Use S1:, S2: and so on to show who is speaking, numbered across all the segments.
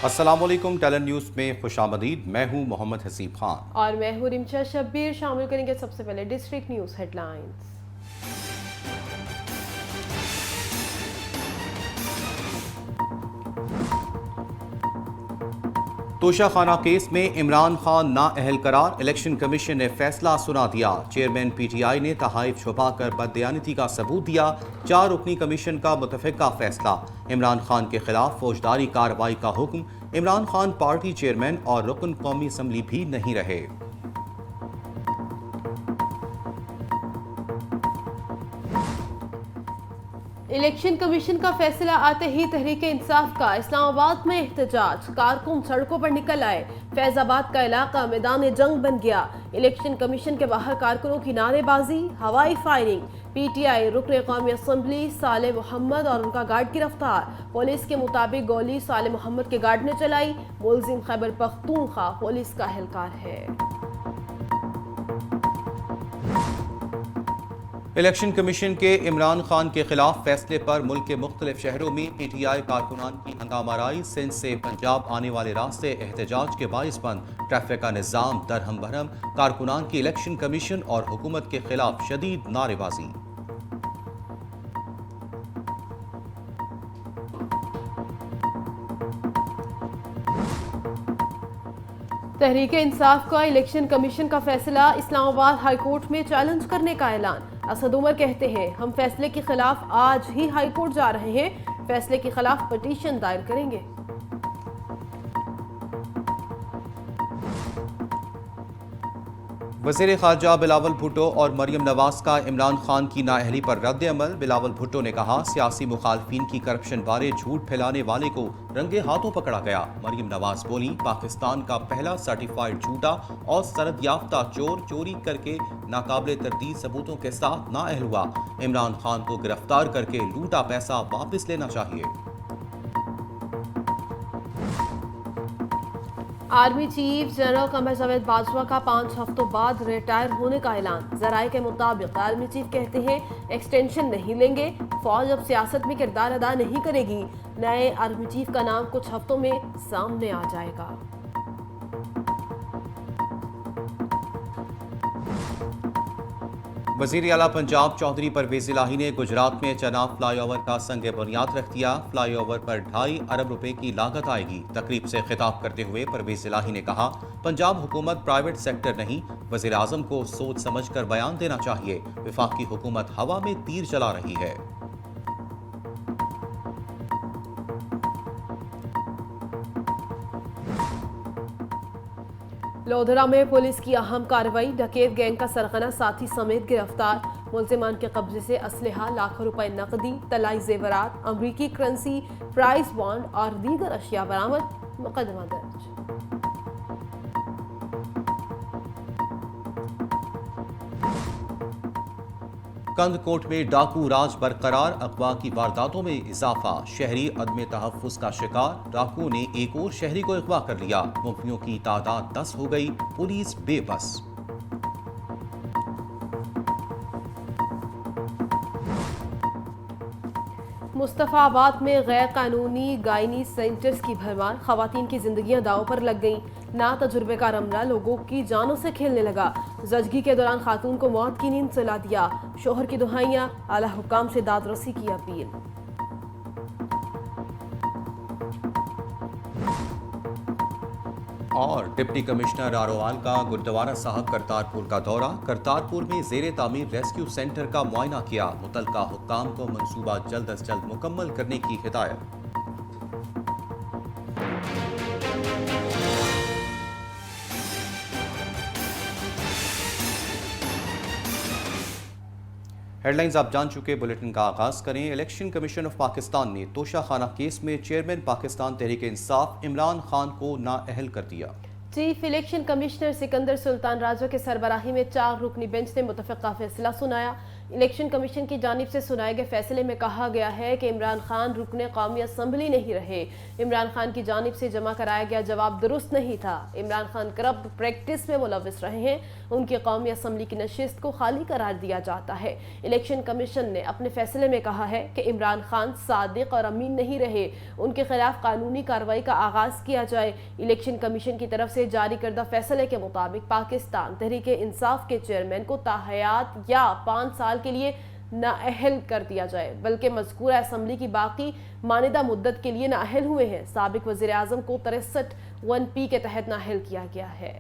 S1: السلام علیکم، talent news میں خوش آمدید۔ میں ہوں محمد حسیب خان
S2: اور میں ہوں رمشا شبیر۔ شامل کریں گے سب سے پہلے ڈسٹرکٹ نیوز ہیڈ لائنز۔
S1: توشہ خانہ کیس میں عمران خان نااہل قرار، الیکشن کمیشن نے فیصلہ سنا دیا۔ چیئرمین پی ٹی آئی نے تحائف چھپا کر بددیانتی کا ثبوت دیا۔ 4 رکنی کمیشن کا متفقہ فیصلہ، عمران خان کے خلاف فوجداری کارروائی کا حکم۔ عمران خان پارٹی چیئرمین اور رکن قومی اسمبلی بھی نہیں رہے۔
S2: الیکشن کمیشن کا فیصلہ آتے ہی تحریک انصاف کا اسلام آباد میں احتجاج، کارکن سڑکوں پر نکل آئے۔ فیض آباد کا علاقہ میدان جنگ بن گیا۔ الیکشن کمیشن کے باہر کارکنوں کی نعرے بازی، ہوائی فائرنگ۔ پی ٹی آئی رکن قومی اسمبلی صالح محمد اور ان کا گارڈ گرفتار۔ پولیس کے مطابق گولی صالح محمد کے گارڈ نے چلائی۔ ملزم خیبر پختونخوا پولیس کا اہلکار ہے۔
S1: الیکشن کمیشن کے عمران خان کے خلاف فیصلے پر ملک کے مختلف شہروں میں پی ٹی آئی کارکنان کی ہنگامہ آرائی۔ سندھ سے پنجاب آنے والے راستے احتجاج کے باعث بند، ٹریفک کا نظام درہم برہم۔ کارکنان کی الیکشن کمیشن اور حکومت کے خلاف شدید نعرے بازی۔
S2: تحریک انصاف کا الیکشن کمیشن کا فیصلہ اسلام آباد ہائی کورٹ میں چیلنج کرنے کا اعلان۔ اسد عمر کہتے ہیں، ہم فیصلے کے خلاف آج ہی ہائی کورٹ جا رہے ہیں، فیصلے کے خلاف پٹیشن دائر کریں گے۔
S1: وزیر خارجہ بلاول بھٹو اور مریم نواز کا عمران خان کی نااہلی پر رد عمل۔ بلاول بھٹو نے کہا، سیاسی مخالفین کی کرپشن بارے جھوٹ پھیلانے والے کو رنگے ہاتھوں پکڑا گیا۔ مریم نواز بولی، پاکستان کا پہلا سرٹیفائیڈ جھوٹا اور سند یافتہ چور چوری کر کے ناقابل تردید ثبوتوں کے ساتھ نااہل ہوا۔ عمران خان کو گرفتار کر کے لوٹا پیسہ واپس لینا چاہیے۔
S2: Army chief general Qamar Javed Bajwa کا 5 ہفتوں بعد ریٹائر ہونے کا اعلان۔ ذرائع کے مطابق آرمی چیف کہتے ہیں، ایکسٹینشن نہیں لیں گے، فوج اب سیاست میں کردار ادا نہیں کرے گی۔ نئے آرمی چیف کا نام کچھ ہفتوں میں سامنے آ جائے گا۔
S1: وزیر اعلیٰ پنجاب چودھری پرویز الہی نے گجرات میں چناب فلائی اوور کا سنگ بنیاد رکھ دیا۔ فلائی اوور پر 2.5 ارب روپے کی لاگت آئے گی۔ تقریب سے خطاب کرتے ہوئے پرویز الہی نے کہا، پنجاب حکومت پرائیویٹ سیکٹر نہیں، وزیر اعظم کو سوچ سمجھ کر بیان دینا چاہیے۔ وفاقی حکومت ہوا میں تیر چلا رہی ہے۔
S2: لودھرا میں پولیس کی اہم کارروائی، ڈکیت گینگ کا سرغنہ ساتھی سمیت گرفتار۔ ملزمان کے قبضے سے اسلحہ، لاکھوں روپے نقدی، طلائی زیورات، امریکی کرنسی، پرائز بانڈ اور دیگر اشیاء برآمد۔ مقدمہ درج۔
S1: کند کوٹ میں ڈاکو راج برقرار، اغوا کی وارداتوں میں اضافہ، شہری عدم تحفظ کا شکار۔ ڈاکو نے ایک اور شہری کو اغوا کر لیا، ملزموں کی تعداد 10 ہو گئی، پولیس بے بس۔
S2: مصطفیٰ آباد میں غیر قانونی گائنی سینٹرز کی بھرمار، خواتین کی زندگیاں داؤ پر لگ گئیں۔ نا تجربے کا عملہ لوگوں کی جانوں سے کھیلنے لگا۔ زچگی کے دوران خاتون کو موت کی نیند سلا دیا۔ شوہر کی دہائیاں، اعلیٰ حکام سے داد رسی کی اپیل۔
S1: اور ڈپٹی کمشنر راروال کا گردوارہ صاحب کرتارپور کا دورہ، کرتارپور میں زیر تعمیر ریسکیو سینٹر کا معائنہ کیا۔ متعلقہ حکام کو منصوبہ جلد از جلد مکمل کرنے کی ہدایت۔ ہیڈ لائنز آپ جان چکے، بلیٹن کا آغاز کریں۔ الیکشن کمیشن آف پاکستان نے توشہ خانہ کیس میں چیئرمین پاکستان تحریک انصاف عمران خان کو نااہل کر دیا۔
S2: چیف الیکشن کمشنر سکندر سلطان راجہ کے سربراہی میں 4 رکنی بینچ نے متفقہ فیصلہ سنایا۔ الیکشن کمیشن کی جانب سے سنائے گئے فیصلے میں کہا گیا ہے کہ عمران خان رکن قومی اسمبلی نہیں رہے۔ عمران خان کی جانب سے جمع کرایا گیا جواب درست نہیں تھا۔ عمران خان کرپٹ پریکٹس میں ملوث رہے ہیں۔ ان کی قومی اسمبلی کی نشست کو خالی قرار دیا جاتا ہے۔ الیکشن کمیشن نے اپنے فیصلے میں کہا ہے کہ عمران خان صادق اور امین نہیں رہے، ان کے خلاف قانونی کارروائی کا آغاز کیا جائے۔ الیکشن کمیشن کی طرف سے جاری کردہ فیصلے کے مطابق پاکستان تحریک انصاف کے چیئرمین کو تاحیات یا 5 سال کے لیے نااہل کر دیا جائے، بلکہ مذکورہ اسمبلی کی باقی ماندہ مدت کے لیے نااہل ہوئے ہیں۔ سابق وزیر اعظم کو 63(1)P کے تحت نااہل کیا گیا ہے۔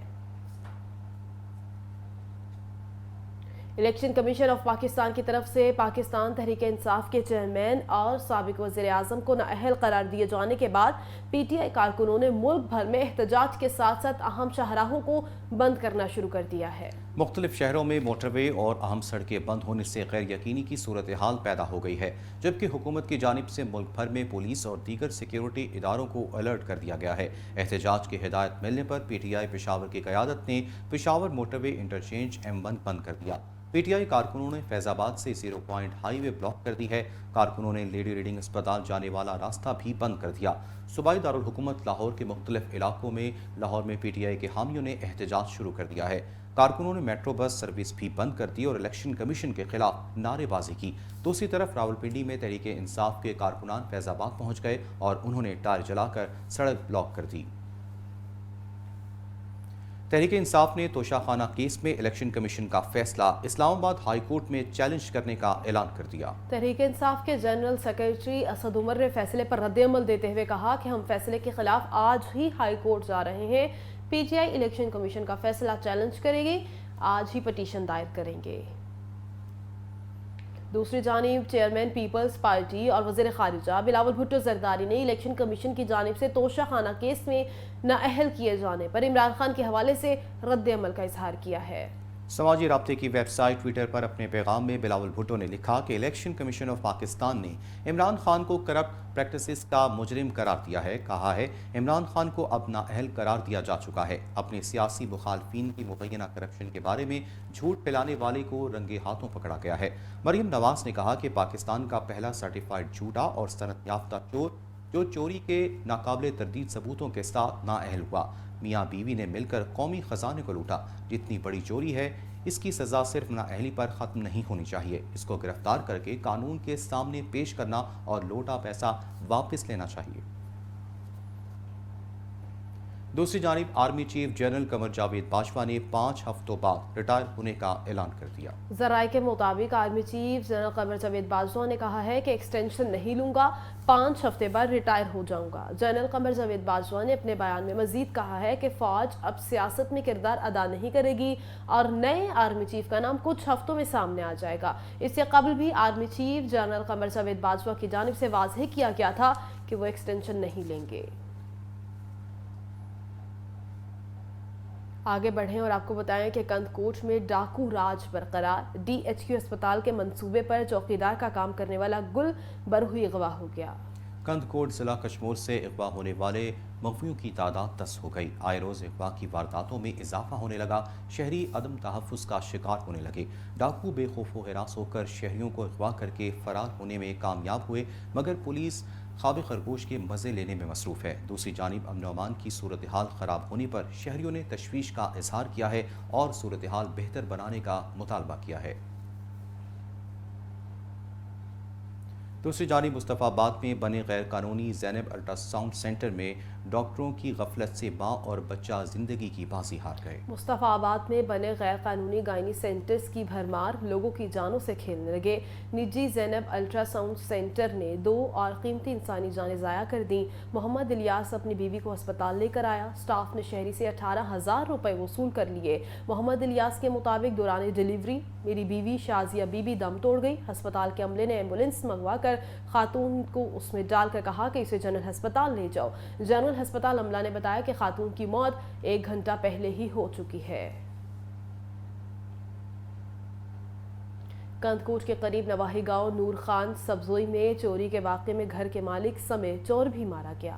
S2: الیکشن کمیشن آف پاکستان کی طرف سے پاکستان تحریک انصاف کے چیئرمین اور سابق وزیر اعظم کو نااہل قرار دیے جانے کے بعد پی ٹی آئی کارکنوں نے ملک بھر میں احتجاج کے ساتھ ساتھ اہم شاہراہوں کو بند کرنا شروع کر دیا ہے۔
S1: مختلف شہروں میں موٹر وے اور اہم سڑکیں بند ہونے سے غیر یقینی کی صورتحال پیدا ہو گئی ہے، جبکہ حکومت کی جانب سے ملک بھر میں پولیس اور دیگر سیکیورٹی اداروں کو الرٹ کر دیا گیا ہے۔ احتجاج کی ہدایت ملنے پر پی ٹی آئی پشاور کی قیادت نے پشاور موٹر وے انٹرچینج M1 بند کر دیا۔ پی ٹی آئی کارکنوں نے فیض آباد سے 0 پوائنٹ ہائی وے بلاک کر دی ہے۔ کارکنوں نے لیڈی ریڈنگ اسپتال جانے والا راستہ بھی بند کر دیا۔ صوبائی دارالحکومت لاہور کے مختلف علاقوں میں لاہور میں پی ٹی آئی کے حامیوں نے احتجاج شروع کر دیا ہے۔ کارکنوں نے میٹرو بس سروس بھی بند کر دی اور الیکشن کمیشن کے خلاف نعرے بازی کی۔ دوسری طرف راولپنڈی میں تحریک انصاف کے کارکنان فیض آباد پہنچ گئے اور انہوں نے ٹائر جلا کر سڑک بلاک کر دی۔ تحریک انصاف نے توشہ خانہ کیس میں الیکشن کمیشن کا فیصلہ اسلام آباد ہائی کورٹ میں چیلنج کرنے کا اعلان کر دیا۔
S2: تحریک انصاف کے جنرل سیکریٹری اسد عمر نے فیصلے پر رد عمل دیتے ہوئے کہا کہ ہم فیصلے کے خلاف آج ہی ہائی کورٹ جا رہے ہیں۔ P T I election commission کا فیصلہ چیلنج کرے گی، آج ہی پٹیشن دائر کریں گے۔ دوسری جانب چیئرمین پیپلز پارٹی اور وزیر خارجہ بلاول بھٹو زرداری نے الیکشن کمیشن کی جانب سے توشہ خانہ کیس میں نااہل کیے جانے پر عمران خان کے حوالے سے رد عمل کا اظہار کیا ہے۔
S1: سماجی رابطے کی ویب سائٹ ٹویٹر پر اپنے پیغام میں بلاول بھٹو نے لکھا کہ الیکشن کمیشن آف پاکستان نے عمران خان کو کرپٹ پریکٹسز کا مجرم قرار دیا ہے۔ کہا ہے عمران خان کو اب نااہل قرار دیا جا چکا ہے۔ اپنے سیاسی مخالفین کی مبینہ کرپشن کے بارے میں جھوٹ پھیلانے والے کو رنگے ہاتھوں پکڑا گیا ہے۔ مریم نواز نے کہا کہ پاکستان کا پہلا سرٹیفائیڈ جھوٹا اور صنعت یافتہ چور جو چوری کے ناقابل تردید ثبوتوں کے ساتھ نااہل ہوا۔ میاں بیوی نے مل کر قومی خزانے کو لوٹا۔ جتنی بڑی چوری ہے اس کی سزا صرف نااہلی پر ختم نہیں ہونی چاہیے، اس کو گرفتار کر کے قانون کے سامنے پیش کرنا اور لوٹا پیسہ واپس لینا چاہیے۔ دوسری جانب army chief general Qamar Javed Bajwa نے 5 ہفتوں بعد ریٹائر ہونے کا اعلان کر دیا۔
S2: ذرائع کے مطابق army chief general Qamar Javed Bajwa نے کہا ہے کہ ایکسٹینشن نہیں لوں گا، 5 ہفتے بعد ریٹائر ہو جاؤں گا۔ جنرل قمر جاوید باجوہ نے اپنے بیان میں مزید کہا ہے کہ فوج اب سیاست میں کردار ادا نہیں کرے گی اور نئے آرمی چیف کا نام کچھ ہفتوں میں سامنے آ جائے گا۔ اس سے قبل بھی army chief general Qamar Javed Bajwa کی جانب سے واضح کیا گیا تھا کہ وہ ایکسٹینشن نہیں لیں گے۔ آگے بڑھیں اور آپ کو بتائیں کہ کند کوٹ میں ڈاکو راج برقرار، ڈی ایچ کیو اسپتال کے منصوبے پر چوکیدار کا کام کرنے والا گل برہوئی اغوا ہو گیا۔
S1: کند کوٹ ضلع کشمور سے اغوا ہونے والے مغویوں کی تعداد 10 ہو گئی۔ آئے روز اغوا کی وارداتوں میں اضافہ ہونے لگا، شہری عدم تحفظ کا شکار ہونے لگے۔ ڈاکو بے خوف و ہراس ہو کر شہریوں کو اغوا کر کے فرار ہونے میں کامیاب ہوئے، مگر پولیس خواب خرگوش کے مزے لینے میں مصروف ہے۔ دوسری جانب امن و امان کی صورتحال خراب ہونے پر شہریوں نے تشویش کا اظہار کیا ہے اور صورتحال بہتر بنانے کا مطالبہ کیا ہے۔ دوسری جانب مصطفیٰ آباد میں بنے غیر قانونی زینب الٹرا ساؤنڈ سینٹر میں ڈاکٹروں کی غفلت سے ماں اور بچہ زندگی کی بازی ہار گئے۔
S2: مصطفیٰ آباد میں بنے غیر قانونی گائنی سینٹرز کی بھرمار لوگوں کی جانوں سے کھیلنے لگے۔ نجی زینب الٹرا ساؤنڈ سینٹر نے 2 اور قیمتی انسانی جانیں ضائع کر دیں۔ محمد الیاس اپنی بیوی کو ہسپتال لے کر آیا، سٹاف نے شہری سے 18,000 روپے وصول کر لیے۔ محمد الیاس کے مطابق دوران ڈیلیوری میری بیوی شازیہ بی بی دم توڑ گئی۔ ہسپتال کے عملے نے ایمبولینس منگوا کر خاتون کو اس میں ڈال کر کہا کہ اسے جنرل ہسپتال لے جاؤ۔ جنرل ہسپتال عملہ نے بتایا کہ خاتون کی موت 1 گھنٹہ پہلے ہی ہو چکی ہے۔ کند کوٹ کے قریب نواحی گاؤں نور خان سبزوئی میں چوری کے واقعے میں گھر کے مالک سمیت چور بھی مارا گیا۔